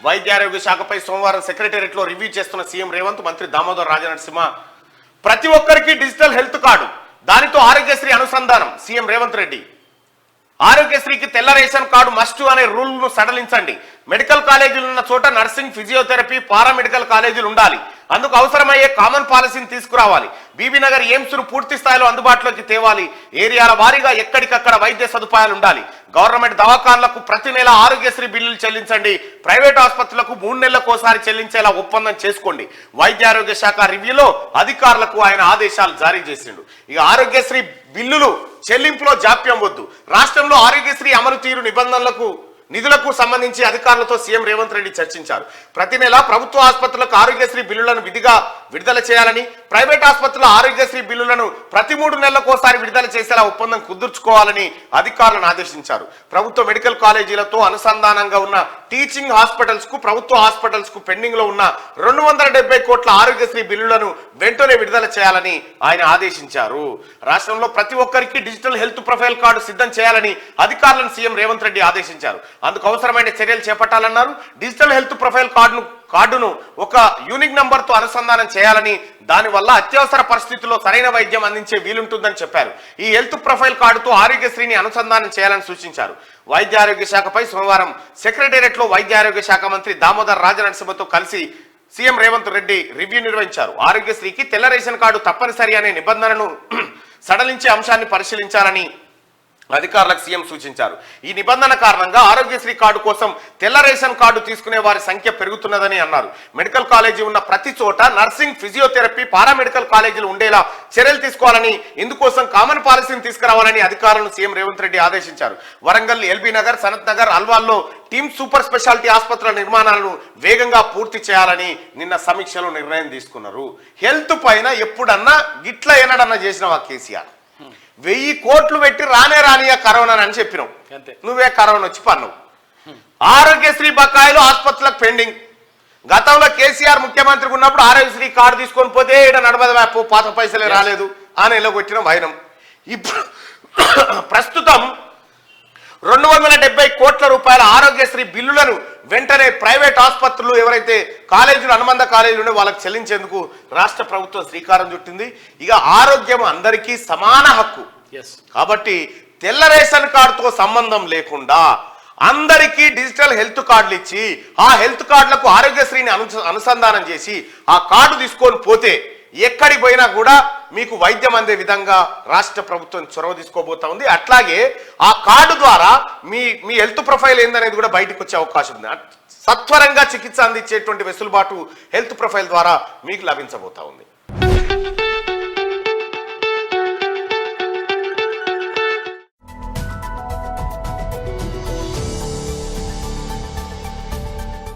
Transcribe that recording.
వైద్య ఆరోగ్య శాఖపై సోమవారం సెక్రటేరియట్లో రివ్యూ చేస్తున్న సీఎం రేవంత్, మంత్రి దామోదర్ రాజనరసింహ ప్రతి ఒక్కరికి డిజిటల్ హెల్త్ కార్డు, దానితో ఆరోగ్యశ్రీ అనుసంధానం. సీఎం రేవంత్ రెడ్డి ఆరోగ్యశ్రీకి తెల్ల రేషన్ కార్డు మస్ట్ అనే రూల్ను సడలించండి. మెడికల్ కాలేజీలు ఉన్న చోట నర్సింగ్, ఫిజియోథెరపీ, పారామెడికల్ కాలేజీలు ఉండాలి. అందుకు అవసరమయ్యే కామన్ పాలసీని తీసుకురావాలి. బీబీనగర్ ఎయిమ్స్ను పూర్తి స్థాయిలో అందుబాటులోకి తేవాలి. ఏరియాల వారీగా ఎక్కడికక్కడ వైద్య సదుపాయాలు ఉండాలి. గవర్నమెంట్ దవాఖాన్లకు ప్రతి నెల ఆరోగ్యశ్రీ బిల్లులు చెల్లించండి. ప్రైవేట్ ఆసుపత్రులకు 3 నెలలకోసారి చెల్లించేలా ఒప్పందం చేసుకోండి. వైద్య ఆరోగ్య శాఖ రివ్యూలో అధికారులకు ఆయన ఆదేశాలు జారీ చేసిండు. ఇక ఆరోగ్యశ్రీ బిల్లులు చెల్లింపులో జాప్యం వద్దు. రాష్ట్రంలో ఆరోగ్యశ్రీ అమలు తీరు నిధులకు సంబంధించి అధికారులతో సీఎం రేవంత్ రెడ్డి చర్చించారు. ప్రతి నెల ప్రభుత్వ ఆసుపత్రులకు ఆరోగ్యశ్రీ బిల్లులను విధిగా విడుదల చేయాలని, ప్రైవేట్ ఆసుపత్రుల ఆరోగ్యశ్రీ బిల్లులను ప్రతి 3 నెలలకోసారి విడుదల చేసేలా ఒప్పందం కుదుర్చుకోవాలని అధికారులను ఆదేశించారు. ప్రభుత్వ మెడికల్ కాలేజీలతో అనుసంధానంగా ఉన్న టీచింగ్ హాస్పిటల్స్ కు, ప్రభుత్వ హాస్పిటల్స్ కు పెండింగ్ లో ఉన్న 270 కోట్ల ఆరోగ్యశ్రీ బిల్లులను వెంటనే విడుదల చేయాలని ఆయన ఆదేశించారు. రాష్ట్రంలో ప్రతి ఒక్కరికి డిజిటల్ హెల్త్ ప్రొఫైల్ కార్డు సిద్ధం చేయాలని అధికారులను సీఎం రేవంత్ రెడ్డి ఆదేశించారు. అందుకు అవసరమైన చర్యలు చేపట్టాలన్నారు. డిజిటల్ హెల్త్ ప్రొఫైల్ కార్డును ఒక యూనిక్ నంబర్తో అనుసంధానం చేయాలని, దానివల్ల అత్యవసర పరిస్థితుల్లో సరైన వైద్యం అందించే వీలుంటుందని చెప్పారు. ఈ హెల్త్ ప్రొఫైల్ కార్డుతో ఆరోగ్యశ్రీని అనుసంధానం చేయాలని సూచించారు. వైద్య ఆరోగ్య శాఖపై సోమవారం సెక్రటేరియట్లో వైద్య ఆరోగ్య శాఖ మంత్రి దామోదర్ రాజనరసింహతో కలిసి సీఎం రేవంత్ రెడ్డి రివ్యూ నిర్వహించారు. ఆరోగ్యశ్రీకి తెల్ల రేషన్ కార్డు తప్పనిసరి అనే నిబంధనను సడలించే అంశాన్ని పరిశీలించాలని అధికారులకు సీఎం సూచించారు. ఈ నిబంధన కారణంగా ఆరోగ్యశ్రీ కార్డు కోసం తెల్ల రేషన్ కార్డు తీసుకునే వారి సంఖ్య పెరుగుతున్నదని అన్నారు. మెడికల్ కాలేజీ ఉన్న ప్రతి చోట నర్సింగ్, ఫిజియోథెరపీ, పారామెడికల్ కాలేజీలు ఉండేలా చర్యలు తీసుకోవాలని, ఇందుకోసం కామన్ పాలసీని తీసుకురావాలని అధికారులను సీఎం రేవంత్ రెడ్డి ఆదేశించారు. వరంగల్, ఎల్బీ నగర్, సనత్ నగర్, అల్వాల్లో టీమ్ సూపర్ స్పెషాలిటీ ఆసుపత్రుల నిర్మాణాలను వేగంగా పూర్తి చేయాలని నిన్న సమీక్షలో నిర్ణయం తీసుకున్నారు. హెల్త్ పైన ఎప్పుడన్నా గిట్ల ఏనాడన్నా చేసినవా కేసీఆర్? 1000 కోట్లు పెట్టి రానియా కరోనా అని చెప్పినావు, నువ్వే కరోనా వచ్చి పన్నావు. ఆరోగ్యశ్రీ బకాయిలు ఆసుపత్రులకు పెండింగ్. గతంలో కేసీఆర్ ముఖ్యమంత్రికి ఉన్నప్పుడు ఆరోగ్యశ్రీ కార్డు తీసుకొని పోతే ఇక్కడ నడబద పాత పైసలే రాలేదు అని ఎలాగొట్టిన వైనం. ఇప్పుడు ప్రస్తుతం 270 కోట్ల రూపాయల ఆరోగ్యశ్రీ బిల్లులను వెంటనే ప్రైవేట్ ఆసుపత్రులు, ఎవరైతే కాలేజీలు, అనుబంధ కాలేజీలు వాళ్ళకి చెల్లించేందుకు రాష్ట్ర ప్రభుత్వం శ్రీకారం చుట్టింది. ఇక ఆరోగ్యం అందరికీ సమాన హక్కు కాబట్టి తెల్ల రేషన్ కార్డుతో సంబంధం లేకుండా అందరికీ డిజిటల్ హెల్త్ కార్డులు ఇచ్చి, ఆ హెల్త్ కార్డులకు ఆరోగ్యశ్రీని అనుసంధానం చేసి ఆ కార్డు తీసుకొని పోతే ఎక్కడికి పోయినా కూడా మీకు వైద్యం అందే విధంగా రాష్ట్ర ప్రభుత్వం చొరవ తీసుకోబోతా ఉంది. అట్లాగే ఆ కార్డు ద్వారా మీ హెల్త్ ప్రొఫైల్ ఏందనేది కూడా బయటకు వచ్చే అవకాశం ఉంది. సత్వరంగా చికిత్స అందించేటువంటి వెసులుబాటు హెల్త్ ప్రొఫైల్ ద్వారా మీకు లభించబోతా ఉంది.